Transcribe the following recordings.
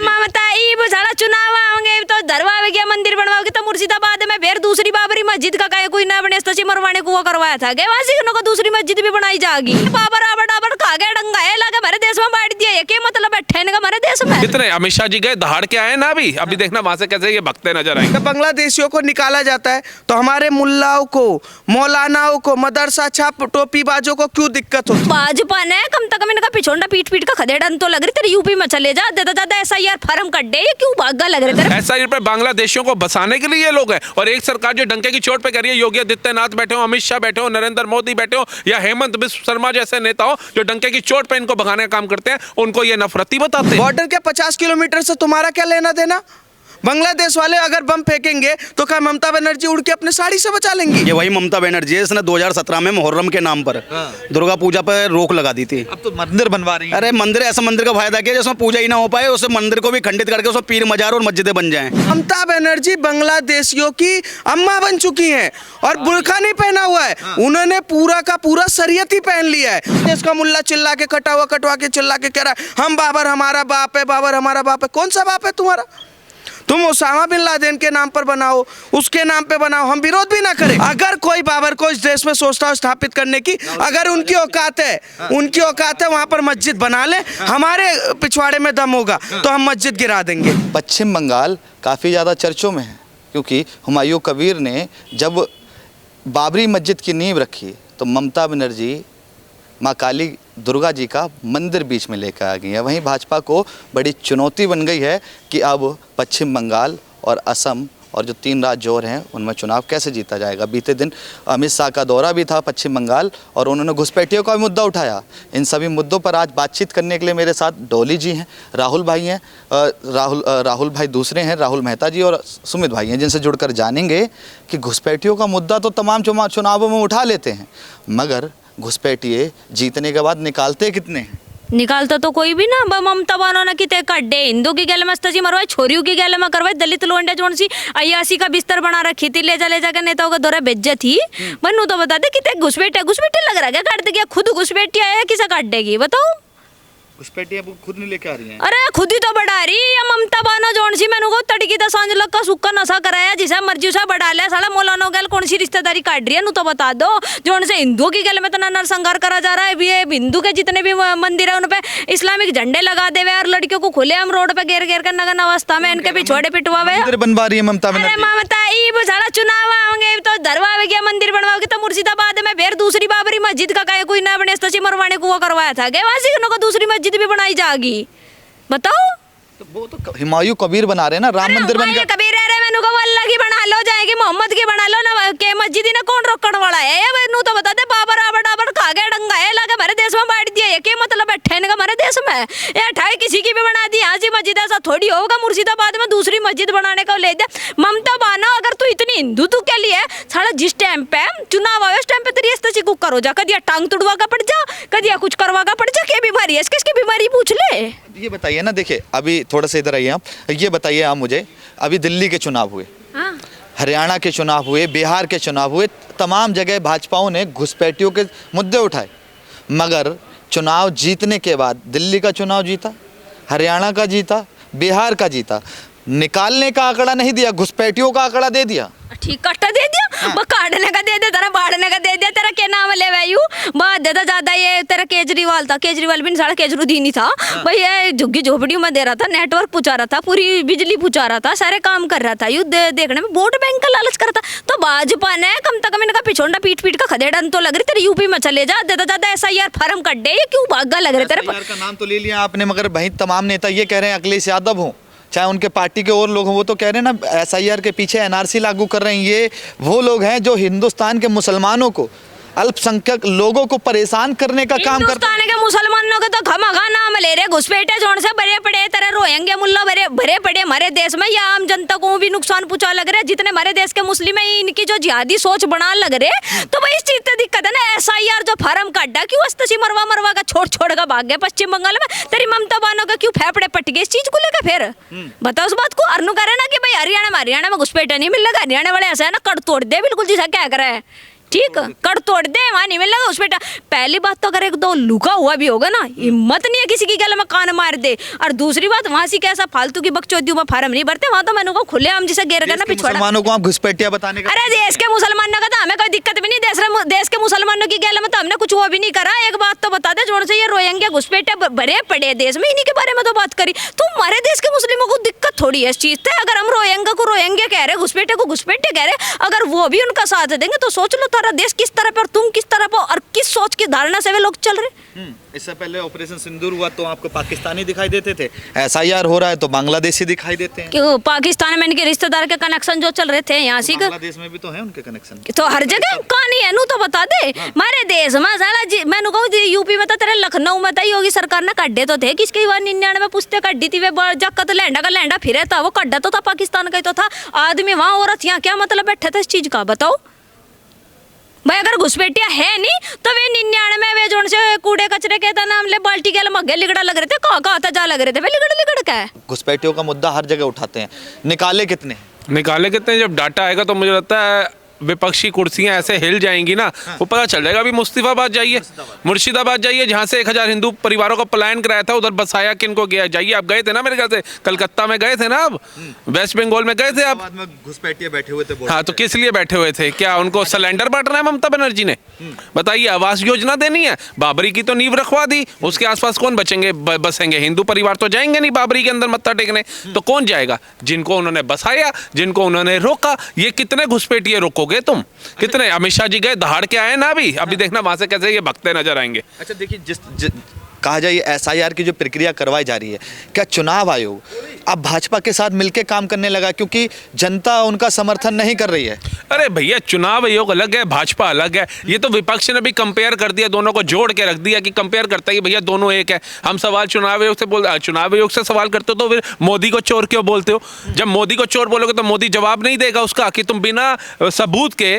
ममता सारा चुनाव आओगे तो धरवाओगे, मंदिर बनवाओगे तो मुर्शिदाबाद में फिर दूसरी बाबरी मस्जिद का कहे कोई ना बने तसी मरवाने को वो करवाया था के वासी को दूसरी मस्जिद भी बनाई जाएगी। बाबर आबर आबर खागे डंगा है लगे हमारे देश में बांट दिया, ये मतलब बैठे ने हमारे देश में। कितने अमित शाह जी गए दहाड़ के आए ना, अभी देखना वहां से कैसे ये भगते नजर आएंगे। बांग्लादेशियों को निकाला जाता है तो हमारे मुल्लाओं को, मौलानाओं को, मदरसा छाप टोपीबाजों को क्यों दिक्कत होती? भाजपा ने कम से कम इनका पिछोंडा पीट पीट का खदेड़न तो लग रही तेरे यूपी में चले जा, ज्यादा SIR फॉर्म कट दे, ये क्यों भागा लग रहे तेरे? SIR पे बांग्लादेशियों को बसाने के लिए ये लोग हैं, और एक सरकार जो डंके की चोट पे कह रही है, योगी आदित्यनाथ बैठे हो, अमित शाह बैठे हो, नरेंद्र मोदी बैठे हो, या हेमंत बिस्व शर्मा जैसे नेता हो जो डंके की चोट पे इनको भगाने का काम करते हैं, उनको ये नफरती बताते हैं। बॉर्डर के 50 किलोमीटर से तुम्हारा क्या लेना देना? बांग्लादेश वाले अगर बम फेंकेंगे तो क्या ममता बनर्जी उड़ के अपने साड़ी से बचा लेंगी? ये वही ममता बनर्जी है, इसने 2017 में मुहर्रम के नाम पर दुर्गा पूजा पर रोक लगा दी थी। अब तो मंदिर बनवा रही है। अरे मंदिर, ऐसा मंदिर का फायदा क्या जिसमें पूजा ही ना हो पाए, उस मंदिर को भी खंडित करके उसमें पीर मजार और मस्जिदें बन जाएं। ममता बनर्जी बांग्लादेशियों की अम्मा बन चुकी हैं और बुर्का नहीं पहना हुआ है, उन्होंने पूरा का पूरा शरीयत ही पहन लिया है। इसका मुल्ला चिल्ला के कटवा के चिल्ला के कह रहा है हम बाबर हमारा बाप है, बाबर हमारा बाप है। कौन सा बाप है तुम्हारा? तुम उसामा बिन लादेन के नाम पर बनाओ, उसके नाम पे बनाओ, हम विरोध भी ना करें। अगर कोई बाबर को इस देश में सोचता है स्थापित करने की, अगर उनकी औकात है वहां पर मस्जिद बना ले, हमारे पिछवाड़े में दम होगा तो हम मस्जिद गिरा देंगे। पश्चिम बंगाल काफ़ी ज़्यादा चर्चों में है, क्योंकि हुमायूं कबीर ने जब बाबरी मस्जिद की नींव रखी तो ममता बनर्जी माँ काली दुर्गा जी का मंदिर बीच में लेकर आ गई है। वहीं भाजपा को बड़ी चुनौती बन गई है कि अब पश्चिम बंगाल और असम और जो 3 राज्य और हैं उनमें चुनाव कैसे जीता जाएगा। बीते दिन अमित शाह का दौरा भी था पश्चिम बंगाल और उन्होंने घुसपैठियों का भी मुद्दा उठाया। इन सभी मुद्दों पर आज बातचीत करने के लिए मेरे साथ डॉली जी हैं, राहुल भाई हैं, राहुल भाई दूसरे हैं, राहुल मेहता जी, और सुमित भाई हैं, जिनसे जुड़कर जानेंगे कि घुसपैठियों का मुद्दा तो तमाम चुनावों में उठा लेते हैं, मगर घुसपैठिए जीतने के बाद निकालते कितने हैं? निकालता तो कोई भी ना। ममता बानो ना किते कड्डे हिंदू की गैल मस्ती मरवाई, छोरियों की गैल में करवाई, दलित लोंडे जोन सी 81 का बिस्तर बना रखी थी, ले जाकर नेताओं का दौरा बेज्जत थी। मनु तो बता दे किते घुसपैठे लग रहा है, काट दे, खुद घुसपैठी आया किसे काट देगी बताओ? घुसपैठी अब खुद नहीं लेके आ रही है। अरे खुद ही तो बढ़ा रही है ममता बानो जोन सी, मैंने को तड़की तो सांझ लग का सुक्का नशा कराया, जिसे मर्जी से बढ़ा लिया। साला मौलाना गैल कौन सी रिश्तेदारी काट रही है? नु तो बता दो। जोन से हिंदुओं की गैल में तो नरसंहार करा जा रहा है। ये हिंदू के जितने भी मंदिर है उन पे इस्लामिक झंडे लगा देवे और लड़कियों को खुले हम रोड पे घेर घेर कर नगर अवस्था में इनके भी छोड़े पिटवावे। मंदिर बनवा रही है ममता बनर्जी। अरे ममता सारा चुनाव आओगे तो धरवाओगे, मंदिर बनवाओगे तो मुर्शिदाबाद में फिर दूसरी बाबरी मस्जिद का कहे कोई ना बने तसी मरवाने को वो करवाया था के वासी को दूसरी मस्जिद भी बनाई जाएगी। बताओ तो वो तो हुमायूं कबीर बना रहे हैं ना, राम मंदिर बन गया। कबीर है मैंने को अल्लाह की बना लो जाएगी, मोहम्मद की बना लो ना, के मस्जिद ने कौन रोकने वाला है? ये मैंने तो बता दे बाबर आबर आबर खा गया डंगा है लगे हमारे देश में बांट दिया, ये क्या मतलब बैठे ने हमारे देश में? ये ठाई किसी की भी बना दी, यहाँ से मस्जिद ऐसा थोड़ी होगा मुर्शिदाबाद में दूसरी मस्जिद बनाने को ले दे। ममता बानो अगर तू इतनी हिंदू तू के लिए साला जिस टाइम पे चुनाव आवे उस टाइम पे तेरी ऐसी कुक करो जा, कदिया टांग तुड़वा का पड़ जा, कदिया कुछ करवा का पड़ जा। क्या बीमारी है? किसकी बीमारी पूछ ले। ये बताइए ना, देखिए अभी थोड़ा सा इधर आइए आप, ये बताइए आप मुझे, अभी दिल्ली के चुनाव हुए, हरियाणा के चुनाव हुए, बिहार के चुनाव हुए, तमाम जगह भाजपाओं ने घुसपैठियों के मुद्दे उठाए, मगर चुनाव जीतने के बाद दिल्ली का चुनाव जीता, हरियाणा का जीता, बिहार का जीता, निकालने का आंकड़ा नहीं दिया, घुसपैठियों का आंकड़ा दे दिया। ठीक कट्टा दे दिया, वो काटने का दे दे, तेरा बाढ़ने का दे दिया। तेरा क्या नाम ले वैयू बात देता ज्यादा, ये तेरा केजरीवाल था, केजरीवाल भी सारा केजरीवाल ही था भाई, ये झुग्गी झोपड़ियों में दे रहा था, नेटवर्क पूछा रहा था, पूरी बिजली पूछा रहा था, सारे काम कर रहा था, युद्ध देखने में वोट बैंक का लालच करता। तो भाजपा ने कम से कम इनका पिछोंडा पीट पीट का खदेड़न तो लग रही तेरे यूपी में चले जा, ज्यादा SIR फॉर्म कट दे, ये क्यों भागा लग रहे तेरे? का नाम तो ले लिया आपने, मगर भाई तमाम नेता ये कह रहे हैं अखिलेश यादव हो चाहे उनके पार्टी के और लोग हों, वो तो कह रहे हैं ना SIR के पीछे NRC लागू कर रहे हैं। ये वो लोग हैं जो हिंदुस्तान के मुसलमानों को, अल्पसंख्यक लोगों को परेशान करने का काम करते हैं। हिंदुस्तान के मुसलमानों के तो खमखा नाम ले रहे, घुसपैठे जोन से भरे पड़े तेरे रोहिंग्या मुल्ला भरे पड़े हमारे देश में, या आम जनता को भी नुकसान पहुंचा लग रहे। जितने हमारे देश के मुस्लिम है इनकी जो जिहादी सोच बना लग रहे, तो भाई इस चीज से दिक्कत है ना। SIR जो फार्म काटा क्यों अस्तसी मरवा का छोड़ का भाग गया पश्चिम बंगाल में, तेरी ममता बानो का क्यों फेफड़े पट गए इस चीज को लेकर? फिर बताओ उस बात को। अर्नु करे ना कि भाई हरियाणा में घुसपैठे नहीं मिल लगा, हरियाणा वाले ऐसा है ना कट तोड़ दे बिल्कुल, जिसा क्या करे ठीक, कर तोड़ दे, वहां नहीं मिलेगा उस बेटा। पहली बात तो अगर एक दो लुका हुआ भी होगा ना, हिम्मत नहीं है किसी की गले में कान मार दे। और दूसरी बात, वहां से कैसा फालतू की बकचोदियों में फार्म नहीं भरते, वहां तो मैंने को खुले आम जिसे घेर करना पिछवाड़ा। मुसलमानों को आप घुसपैठिया बताने का, अरे देश के मुसलमानों का तो हमें कोई दिक्कत भी नहीं, देश के मुसलमानों की गले में तो हमने कुछ वो भी नहीं करा। एक बात तो बता दे, जोर से ये रोहिंग्या घुसपैठे भरे पड़े देश में, इन्हीं के बारे में तो बात करी। तो हमारे देश के मुस्लिमों को दिक्कत थोड़ी है इस चीज से। अगर हम रोहिंग्या को रोहिंग्या कह रहे, घुसपैठे को घुसपैठे कह रहे, अगर वो भी उनका साथ देंगे तो सोच लो तारा देश किस तरह पे और तुम किस तरह पे और किस सोच की धारणा से वे लोग चल रहे। इससे पहले ऑपरेशन सिंदूर हुआ तो आपको पाकिस्तानी दिखाई देते थे, SIR हो रहा है तो बांग्लादेशी दिखाई देते हैं। क्यों पाकिस्तान में इनके रिश्तेदार के कनेक्शन जो चल रहे थे यहाँ से बांग्लादेश में भी तो है उनके कनेक्शन। तो हर जगह कहानी है नू, तो बता दे। हमारे देश में साला जी मैंने कहूँ यूपी में तो तेरे लखनऊ में तो योगी सरकार ने कड्डे तो थे, किसकी बार 99 पुस्ते कड्डी थी, वे जक्कत लैंडा का लैंडा फिरे था, वो कड्डा तो था पाकिस्तान का ही तो था। आदमी वहाँ औरत यहाँ, क्या मतलब बैठे थे इस चीज का बताओ भाई। अगर घुसपैठिया है नहीं तो वे 99 वे जोन से कूड़े कचरे के नाम ले बाल्टी के मग्गे लिगड़ा लग रहे थे, कहाँ था जा लग रहे थे वे लिगड़ का है। घुसपैठियों का मुद्दा हर जगह उठाते हैं, निकाले कितने जब डाटा आएगा तो मुझे लगता है विपक्षी कुर्सियां ऐसे हिल जाएंगी ना, वो पता चल जाएगा। अभी मुस्तफाबाद जाइए, मुर्शिदाबाद जाइए, जहां से 1000 हिंदू परिवारों का पलायन कराया था, उधर बसाया किनको गया जाइए। आप गए थे ना मेरे ख्याल से, कलकत्ता में गए थे ना, आप वेस्ट बंगाल में गए थे आप। घुसपैठिए बैठे हुए थे। हाँ, तो किस लिए बैठे हुए थे? क्या उनको सिलेंडर बांटना है ममता बनर्जी ने? बताइए, आवास योजना देनी है, बाबरी की तो नींव रखवा दी, उसके आसपास कौन बचेंगे बसेंगे? हिंदू परिवार तो जाएंगे नहीं बाबरी के अंदर मत्था टेकने, तो कौन जाएगा? जिनको उन्होंने बसाया, जिनको उन्होंने रोका। ये कितने घुसपैठिए रोकोगे तुम? कितने? अमित शाह जी गए, दहाड़ के आए ना अभी देखना वहां से कैसे ये भगते नजर आएंगे। अच्छा देखिए, कहा जाए SIR की जो प्रक्रिया करवाई जा रही है, क्या चुनाव आयोग अब भाजपा के साथ मिलकर काम करने लगा क्योंकि जनता उनका समर्थन नहीं कर रही है? अरे भैया, चुनाव आयोग अलग है, भाजपा अलग है। ये तो विपक्ष ने भी कंपेयर कर दिया, दोनों को जोड़ के रख दिया कि कंपेयर करता है कि भैया दोनों एक है। हम सवाल चुनाव आयोग से सवाल करते हो तो फिर मोदी को चोर क्यों बोलते हो? जब मोदी को चोर बोलोगे तो मोदी जवाब नहीं देगा उसका कि तुम बिना सबूत के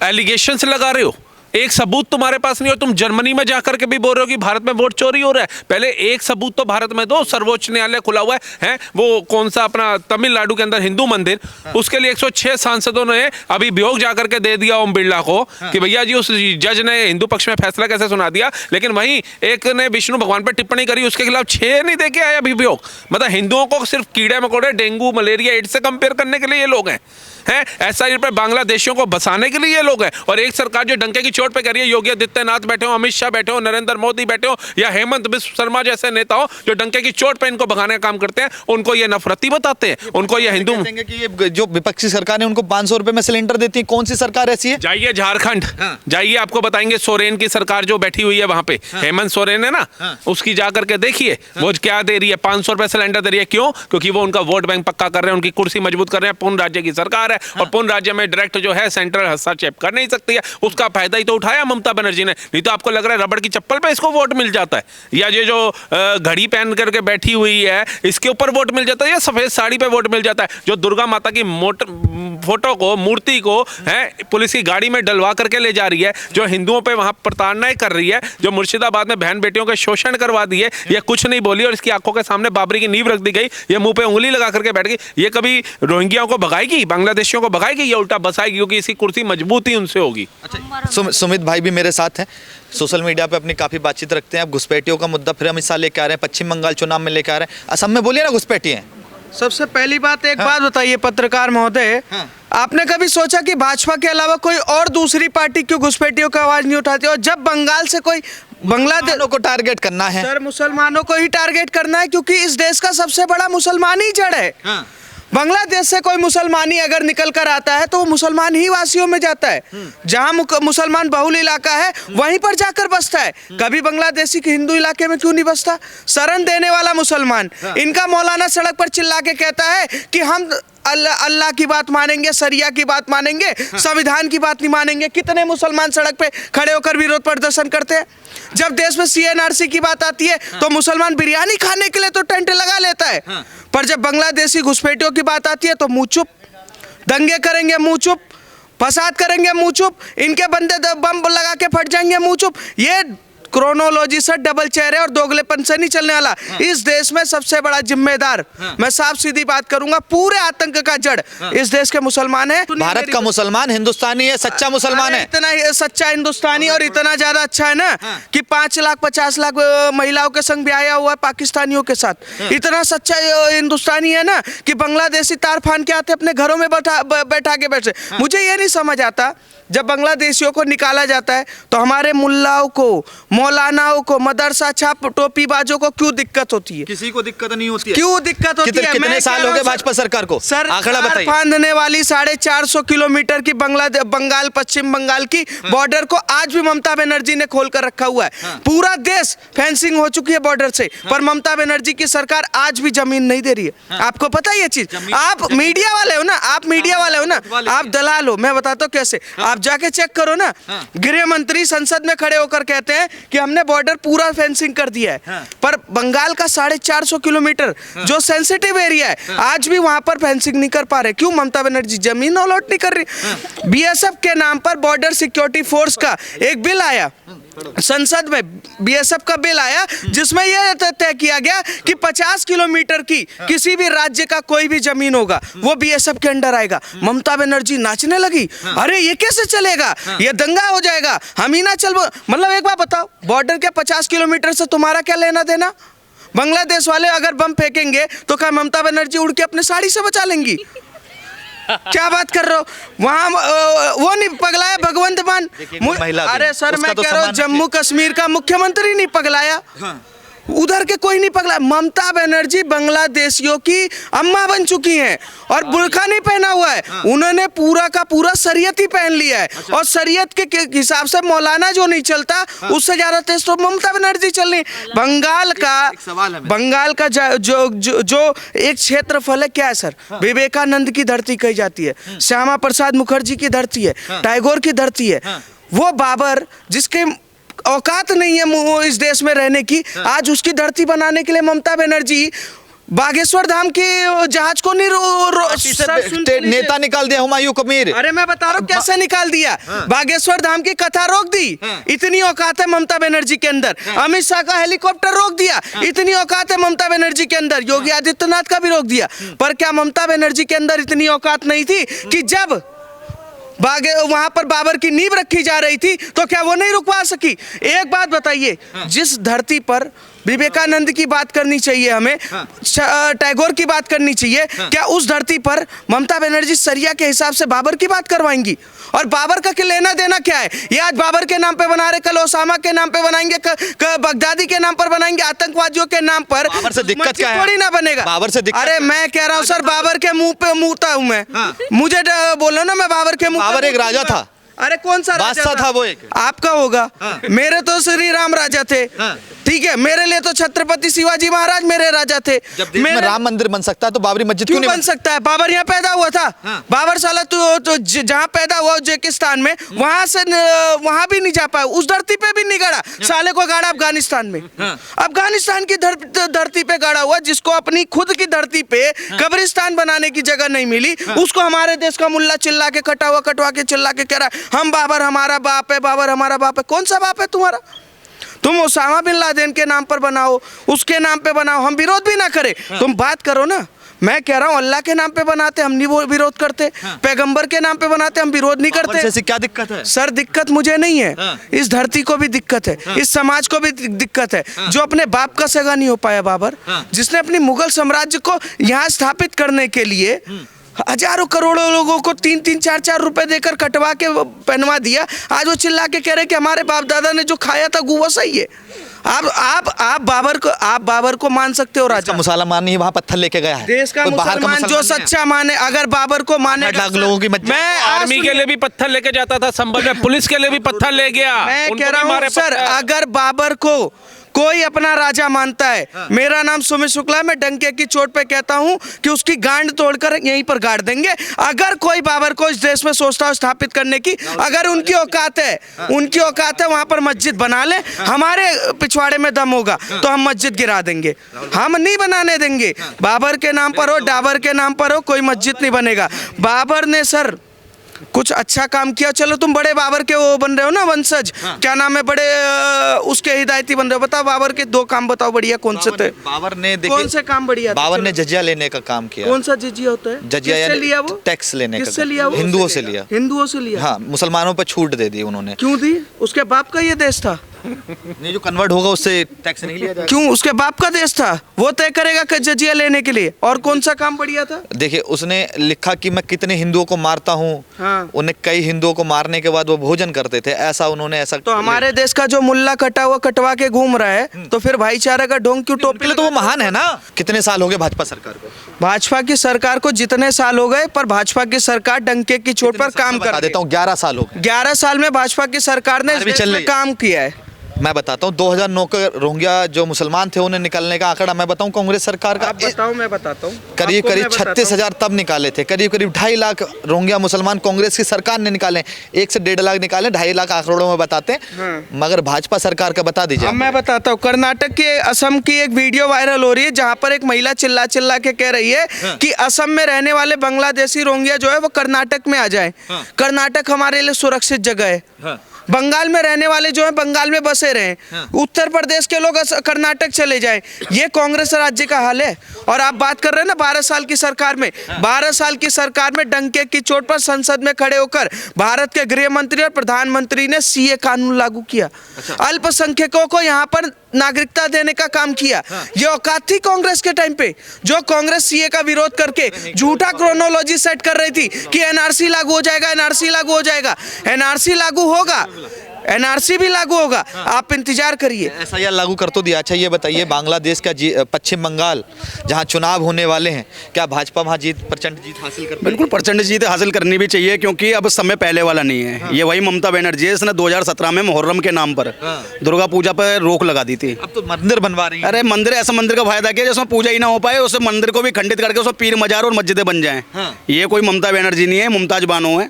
एलिगेशन से लगा रहे हो। एक सबूत तुम्हारे पास नहीं, और तुम जर्मनी में जाकर के भी बोल रहे हो कि भारत में वोट चोरी हो रहा है। पहले एक सबूत तो भारत में दो। सर्वोच्च न्यायालय खुला हुआ है वो कौन सा अपना तमिलनाडु के अंदर हिंदू मंदिर, उसके लिए 106 सांसदों ने अभी अभियोग जाकर के दे दिया ओम बिरला को कि भैया जी उस जज ने हिंदू पक्ष में फैसला कैसे सुना दिया। लेकिन वहीं एक ने विष्णु भगवान पर टिप्पणी करी, उसके खिलाफ 6 नहीं दे के आए अभियोग। मतलब हिंदुओं को सिर्फ कीड़े मकोड़े, डेंगू, मलेरिया, एड्स से कंपेयर करने के लिए ये लोग हैं। SIR पर बांग्लादेशियों को बसाने के लिए ये लोग हैं। और एक सरकार जो डंके की चोट पे कह रही है, योगी आदित्यनाथ बैठे हो, अमित शाह बैठे हो, नरेंद्र मोदी बैठे हो, या हेमंत बिस्व शर्मा जैसे नेता हो जो डंके की चोट पे इनको भगाने का काम करते हैं, उनको ये नफरती बताते हैं, उनको ये हिंदू कि ये जो विपक्षी सरकार है उनको 500 रुपए में सिलेंडर देती है। कौन सी सरकार ऐसी है? जाइए झारखंड, जाइए, आपको बताएंगे। सोरेन की सरकार जो बैठी हुई है वहां पे, हेमंत सोरेन है ना, उसकी जाकर के देखिए वो क्या दे रही है। 500 रुपए सिलेंडर दे रही है। क्यों? क्योंकि वो उनका वोट बैंक पक्का कर रहे हैं, उनकी कुर्सी मजबूत कर रहे हैं। पूर्ण राज्य की सरकार है और पूर्ण राज्य में डायरेक्ट जो है सेंट्रल हस्तक्षेप कर नहीं सकती है। उसका फायदा ही तो उठाया ममता बनर्जी ने। नहीं तो आपको लग रहा है रबड़ की चप्पल पे इसको वोट मिल जाता है, या ये जो घड़ी पहन करके बैठी हुई है इसके ऊपर वोट मिल जाता है, या सफेद साड़ी पे वोट मिल जाता है। जो दुर्गा माता की फोटो को, मूर्ति को पुलिस की गाड़ी में डलवा करके ले जा रही है, जो हिंदुओं पे वहां प्रताड़नाएं कर रही है, जो मुर्शिदाबाद में बहन बेटियों के शोषण करवा दिए, ये कुछ नहीं बोली और इसकी आंखों के सामने बाबरी की नींव रख दी गई। ये मुंह पे उंगली लगा करके बैठ गई। ये कभी रोहिंग्याओं को भगाएगी, बांग्लादेशियों को भगाएगी, या उल्टा बसाएगी? क्योंकि इसकी कुर्सी मजबूत ही उनसे होगी। अच्छा, सुमित भाई भी मेरे साथ हैं, सोशल मीडिया पे अपनी काफी बातचीत रखते हैं। अब घुसपैठियों का मुद्दा फिर अमित शाह लेके आ रहे हैं, पश्चिम बंगाल चुनाव में लेके आ रहे हैं। असम में बोलिए ना घुसपैठिए हैं। सबसे पहली बात, एक बात बताइए पत्रकार महोदय, आपने कभी सोचा कि भाजपा के अलावा कोई और दूसरी पार्टी क्यों घुसपैठियों की आवाज नहीं उठाती? और जब बंगाल से कोई बांग्लादेश को टारगेट करना है सर, मुसलमानों को ही टारगेट करना है, क्योंकि इस देश का सबसे बड़ा मुसलमान ही जड़ है। बांग्लादेश से कोई मुसलमानी अगर निकल कर आता है तो वो मुसलमान ही वासियों में जाता है। जहां मुसलमान बहुल इलाका है वहीं पर जाकर बसता है। कभी बांग्लादेशी के हिंदू इलाके में क्यों नहीं बसता? शरण देने वाला मुसलमान। इनका मौलाना सड़क पर चिल्ला के कहता है कि हम अल्लाह की बात मानेंगे, शरिया की बात मानेंगे, संविधान की बात नहीं मानेंगे। कितने मुसलमान सड़क पे खड़े होकर विरोध प्रदर्शन करते हैं? जब देश में CNRC की बात आती है तो मुसलमान बिरयानी खाने के लिए तो टेंट लगा लेता है, पर जब बांग्लादेशी घुसपैठियों की बात आती है तो मुंह चुप। दंगे करेंगे मुंह चुप, फसाद करेंगे मुंह चुप, इनके बंदे बम लगा के फट जाएंगे मुंह चुप। ये क्रोनोलॉजी से डबल चेहरे और दोगलेपन से नहीं चलने वाला। इस देश में सबसे बड़ा जिम्मेदार, मैं साफ सीधी बात करूंगा, पूरे आतंक का जड़ इस देश के मुसलमान है। भारत का मुसलमान हिंदुस्तानी है, सच्चा मुसलमान है। इतना सच्चा हिंदुस्तानी और इतना ज्यादा अच्छा है ना कि 5 लाख 50 लाख महिलाओं के संग ब्याया हुआ है पाकिस्तानियों के साथ। इतना सच्चा हिंदुस्तानी है ना कि बांग्लादेशी तार फान के आते अपने घरों में बैठा के बैठे। मुझे ये नहीं समझ आता, जब बांग्लादेशियों को निकाला जाता है तो हमारे मुल्लाओं को, मौलानाओं को, मदरसा छाप टोपीबाजों को क्यों दिक्कत होती है? किसी को दिक्कत नहीं होती है। क्यों दिक्कत होती है? कितने साल हो गए भाजपा सरकार को? सर, आंकड़ा बताइए। फांदने वाली 450 किलोमीटर की बंगाल पश्चिम बंगाल की बॉर्डर को आज भी ममता बनर्जी ने खोल कर रखा हुआ है। पूरा देश फेंसिंग हो चुकी है बॉर्डर से, पर ममता बनर्जी की सरकार आज भी जमीन नहीं दे रही है। आपको पता है ये चीज? आप मीडिया वाले हो ना, आप मीडिया वाले हो ना, आप दलाल हो। मैं बताता हूँ कैसे, आप जाके चेक करो ना। गृह मंत्री संसद में खड़े होकर कहते हैं कि हमने बॉर्डर पूरा फेंसिंग कर दिया है, पर बंगाल का 450 किलोमीटर जो सेंसिटिव एरिया है आज भी वहां पर फेंसिंग नहीं कर पा रहे। क्यों? ममता बनर्जी जमीन अलॉट नहीं कर रही। बीएसएफ के नाम पर बॉर्डर सिक्योरिटी फोर्स का एक बिल आया संसद में, बीएसएफ का बिल आया जिसमें यह तय किया गया कि 50 किलोमीटर की किसी भी राज्य का कोई भी जमीन होगा वो बीएसएफ के अंडर आएगा। ममता बनर्जी नाचने लगी, अरे ये कैसे चलेगा, ये दंगा हो जाएगा, हम ही ना चल। मतलब एक बात बताओ, बॉर्डर के 50 किलोमीटर से तुम्हारा क्या लेना देना? बांग्लादेश वाले अगर बम फेंकेंगे तो क्या ममता बनर्जी उड़ के अपने साड़ी से बचा लेंगी? क्या बात कर रहे हो? वहां वो नहीं पगलाया भगवंत मान। अरे सर, मैं कह रहा हूँ जम्मू कश्मीर का मुख्यमंत्री नहीं पगलाया, उधर के कोई नहीं पगला। ममता बनर्जी बांग्लादेशियों की अम्मा बन चुकी हैं और बुर्का नहीं पहना हुआ है, उन्होंने पूरा का पूरा शरीयत ही पहन लिया है। और शरीयत के हिसाब से मौलाना जो नहीं चलता उससे ज्यादा तेज तो ममता बनर्जी चल रही। बंगाल का जो एक क्षेत्रफल है, क्या है सर? विवेकानंद की धरती कही जाती है, श्यामा प्रसाद मुखर्जी की धरती है, टैगोर की धरती है। वो बाबर जिसके औकात नहीं है इस देश में रहने की, आज उसकी धरती बनाने के लिए ममता बनर्जी बागेश्वर धाम के जहाज को नहीं नेता निकाल दिया हुमायूं कबीर। अरे मैं बता रहा हूँ कैसे निकाल दिया। बागेश्वर धाम की कथा रोक दी, इतनी औकात है ममता बनर्जी के अंदर। अमित शाह का हेलीकॉप्टर रोक दिया, इतनी औकात है ममता बनर्जी के अंदर। योगी आदित्यनाथ का भी रोक दिया, पर क्या ममता बनर्जी के अंदर इतनी औकात नहीं थी कि जब वहां पर बाबर की नींव रखी जा रही थी तो क्या वो नहीं रुकवा सकी? एक बात बताइए, जिस धरती पर विवेकानंद की बात करनी चाहिए, हमें टैगोर की बात करनी चाहिए, क्या उस धरती पर ममता बनर्जी सरिया के हिसाब से बाबर की बात करवाएंगी? और बाबर का लेना देना क्या है? ये आज बाबर के नाम पे बना रहे, कल ओसामा के नाम पे बनाएंगे, बगदादी के नाम पर बनाएंगे, आतंकवादियों के नाम पर। बाबर से दिक्कत क्या है? थोड़ी ना बनेगा बाबर से दिक्कत। अरे मैं कह रहा हूँ सर, बाबर के मुंह पे मुंहता हूँ मैं। मुझे बोलो ना, मैं बाबर के मुंह। बाबर एक राजा था। अरे कौन सा राजा था वो? एक आपका होगा। मेरे तो श्री राम राजा थे, ठीक है, मेरे लिए तो छत्रपति शिवाजी महाराज मेरे राजा थे। जब देश में राम मंदिर बन सकता है तो बाबरी मस्जिद क्यों नहीं बन सकता है? बाबर यहाँ पैदा हुआ था। बाबर साला तो जहाँ पैदा हुआ उज्बेकिस्तान में, वहां से वहां भी नहीं जा पाया, उस धरती पे भी नहीं गड़ा। साले को गाड़ा अफगानिस्तान में, अफगानिस्तान की धरती पे गाड़ा हुआ, जिसको अपनी खुद की धरती पे कब्रिस्तान बनाने की जगह नहीं मिली, उसको हमारे देश का मुल्ला चिल्ला के कटवा के चिल्ला के कह रहा है हम बाबर हमारा बाप है, बाबर हमारा बाप है। कौन सा बाप है तुम्हारा? तुम ओसामा बिन लादेन के नाम पर बनाओ, उसके नाम पे बनाओ, हम विरोध भी ना करें, तुम बात करो ना। मैं कह रहा हूँ अल्लाह के नाम पे बनाते हम नहीं वो विरोध करते, पैगंबर के नाम पे बनाते हम विरोध नहीं करते। जैसे क्या दिक्कत है? सर दिक्कत मुझे नहीं है, इस धरती को भी दिक्कत है, इस समाज को भी दिक्कत है। जो अपने बाप का सगा नहीं हो पाया बाबर, जिसने अपनी मुगल साम्राज्य को यहाँ स्थापित करने के लिए हजारों करोड़ों लोगों को 3-3, 4-4 रुपए देकर कटवा के पहनवा दिया, आज वो चिल्ला के कह रहे कि हमारे बाप दादा ने जो खाया था वो सही है। आप बाबर को मान सकते हो राजा? मुसलमान ही वहाँ पत्थर लेके गया है। देश का मुसलमान जो सच्चा माने, अगर बाबर को माने, लोगों की मैं आर्मी के लिए भी पत्थर लेके जाता था संभल में, पुलिस के लिए भी पत्थर ले गया। मैं कह रहा हूँ सर, अगर बाबर को कोई अपना राजा मानता है, मेरा नाम सुमित शुक्ला, मैं डंके की चोट पे कहता हूं कि उसकी गांड तोड़कर यहीं पर गाड़ देंगे। अगर कोई बाबर को इस देश में सोचता है स्थापित करने की, अगर उनकी औकात है वहां पर मस्जिद बना ले, हमारे पिछवाड़े में दम होगा तो हम मस्जिद गिरा देंगे, हम नहीं बनाने देंगे। बाबर के नाम पर हो, डाबर के नाम पर हो, कोई मस्जिद नहीं बनेगा। बाबर ने सर कुछ अच्छा काम किया। चलो तुम बड़े बाबर के वो बन रहे हो ना वंशज, क्या नाम है, बड़े उसके हिदायती बन रहे हो। बताओ बाबर के 2 काम बताओ बढ़िया कौन से थे। बाबर ने देखिए कौन से काम बढ़िया थे? बाबर ने जजिया लेने का काम किया। कौन सा जजिया होता है? जजिया किससे यानी लिया वो? टैक्स लेने का। किससे लिया वो? हिंदुओं से लिया। हिंदुओं से लिया। हाँ, मुसलमानों पर छूट दे दी उन्होंने। क्यों दी? उसके बाप का ये देश था। नहीं, जो कन्वर्ट होगा उससे टैक्स नहीं लिया जाएगा। क्यों? उसके बाप का देश था, वो तय करेगा कि जजिया लेने के लिए। और कौन सा काम बढ़िया था? देखिए उसने लिखा कि मैं कितने हिंदुओं को मारता हूँ। हाँ। उन्हें कई हिंदुओं को मारने के बाद वो भोजन करते थे, ऐसा उन्होंने ऐसा। तो हमारे देश का जो मुल्ला कटा हुआ कटवा के घूम रहा है, तो फिर भाईचारा का ढोंग क्यों टोपी? तो वो महान है ना। कितने साल हो गए भाजपा सरकार को? भाजपा की सरकार को जितने साल हो गए, पर भाजपा की सरकार डंके की चोट पर काम कर बता देता हूँ, 11 साल हो गए। 11 साल में भाजपा की सरकार ने इस अभी देश चल में रही है। काम किया है। मैं बताता हूँ 2009 का रोहिंग्या जो मुसलमान थे उन्हें निकालने का आंकड़ा मैं बताऊँ कांग्रेस सरकार का आप बताओ, मैं बताता हूँ। करीब आपको करीब मैं बताता 36,000 तब निकाले थे। करीब करीब 2.5 लाख रोहिंग्या मुसलमान कांग्रेस की सरकार ने निकाले। 1 से 1.5 लाख निकाले, 2.5 लाख आंकड़ों में बताते हैं। मगर भाजपा सरकार का बता दीजिए। अब मैं बताता हूँ, कर्नाटक के असम की एक वीडियो वायरल हो रही है, जहाँ पर एक महिला चिल्ला चिल्ला के कह रही है कि असम में रहने वाले बांग्लादेशी रोहिंग्या जो है वो कर्नाटक में आ जाए। कर्नाटक हमारे लिए सुरक्षित जगह है। बंगाल में रहने वाले जो है बंगाल में बसे रहे। उत्तर प्रदेश के लोग कर्नाटक चले जाएं। ये कांग्रेस राज्य का हाल है। और आप बात कर रहे हैं ना 12 साल की सरकार में, 12 साल की सरकार में डंके की चोट पर संसद में खड़े होकर भारत के गृह मंत्री और प्रधानमंत्री ने सीए कानून लागू किया। अल्पसंख्यकों को यहाँ पर नागरिकता देने का काम किया। ये औकात थी कांग्रेस के टाइम पे, जो कांग्रेस सीए का विरोध करके झूठा क्रोनोलॉजी सेट कर रही थी कि एनआरसी लागू हो जाएगा, एनआरसी लागू हो जाएगा। एनआरसी लागू होगा, एनआरसी भी लागू होगा। आप इंतजार करिए। एसआईआर लागू कर तो दिया। अच्छा ये बताइए, बांग्लादेश का पश्चिम बंगाल जहां चुनाव होने वाले हैं, क्या भाजपा वहां प्रचंड जीत हासिल कर? बिल्कुल प्रचंड जीत हासिल करनी भी चाहिए, क्योंकि अब समय पहले वाला नहीं है। ये वही ममता बनर्जी है, इसने 2017 में मुहर्रम के नाम पर दुर्गा पूजा पर रोक लगा दी थी। अब तो मंदिर बनवा रही है। अरे मंदिर, ऐसा मंदिर का फायदा क्या जिसमें पूजा ही ना हो पाए, उस मंदिर को भी खंडित करके उसमें पीर मजार और मस्जिदें बन जाएं। ये कोई ममता बनर्जी नहीं है, मुमताज बानो है।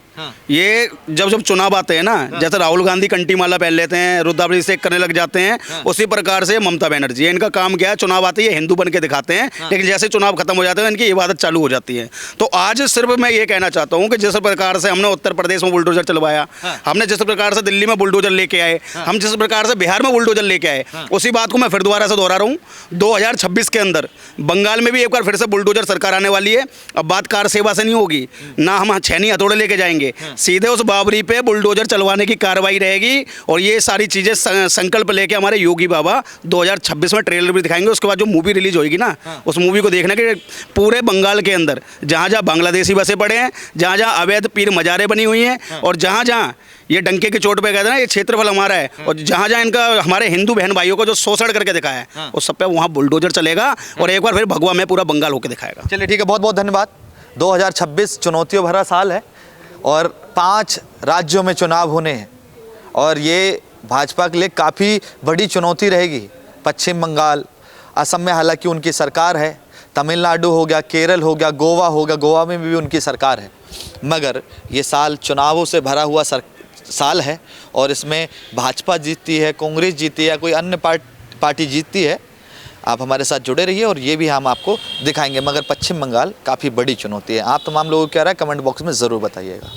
ये जब चुनाव आते हैं ना, जैसे राहुल गांधी कंटी माला पहन लेते हैं, रुद्राभिषेक करने लग जाते हैं, उसी प्रकार से ममता बनर्जी है। इनका काम क्या है, चुनाव आते ही हिंदू बन के दिखाते हैं, लेकिन जैसे चुनाव खत्म हो जाते हैं इनकी इबादत चालू हो जाती है। तो आज सिर्फ मैं ये कहना चाहता हूँ कि जिस प्रकार से हमने उत्तर प्रदेश में बुलडोजर चलवाया, हमने जिस प्रकार से दिल्ली में बुलडोजर लेके आए, हम जिस प्रकार से बिहार में बुलडोजर लेके आए, उसी बात को मैं फिर दोबारा से दोहरा रहा हूँ। 2026 के अंदर बंगाल में भी एक बार फिर से बुलडोजर सरकार आने वाली है। अब बात कार सेवा से नहीं होगी ना, हम छैनी हथौड़े लेके जाएंगे, सीधे उस बाबरी पे बुलडोजर चलवाने की कार्रवाई रहेगी। और ये सारी चीज़ें संकल्प लेके हमारे योगी बाबा 2026 में ट्रेलर भी दिखाएंगे। उसके बाद जो मूवी रिलीज होगी ना, उस मूवी को देखना कि पूरे बंगाल के अंदर जहाँ जहाँ बांग्लादेशी बसे पड़े हैं, जहाँ जहाँ अवैध पीर मजारें बनी हुई हैं, और जहाँ जहाँ ये डंके की चोट पे कहते हैं ना ये क्षेत्रफल हमारा है, और जहाँ जहाँ इनका हमारे हिंदू बहन भाइयों को जो शोषण करके दिखाया है, उस सब पे वहाँ बुलडोजर चलेगा। और एक बार फिर भगवा में पूरा बंगाल होकर दिखाएगा। चलिए ठीक है, बहुत बहुत धन्यवाद। 2026 चुनौतियों भरा साल है और 5 राज्यों में चुनाव होने हैं, और ये भाजपा के लिए काफ़ी बड़ी चुनौती रहेगी। पश्चिम बंगाल, असम में हालांकि उनकी सरकार है, तमिलनाडु हो गया, केरल हो गया, गोवा हो गया, गोवा में भी उनकी सरकार है। मगर ये साल चुनावों से भरा हुआ साल है, और इसमें भाजपा जीतती है, कांग्रेस जीतती है, कोई अन्य पार्टी जीतती है। आप हमारे साथ जुड़े रहिए और ये भी हम आपको दिखाएंगे। मगर पश्चिम बंगाल काफ़ी बड़ी चुनौती है। आप तमाम लोगों को क्या रहा है, कमेंट बॉक्स में ज़रूर बताइएगा।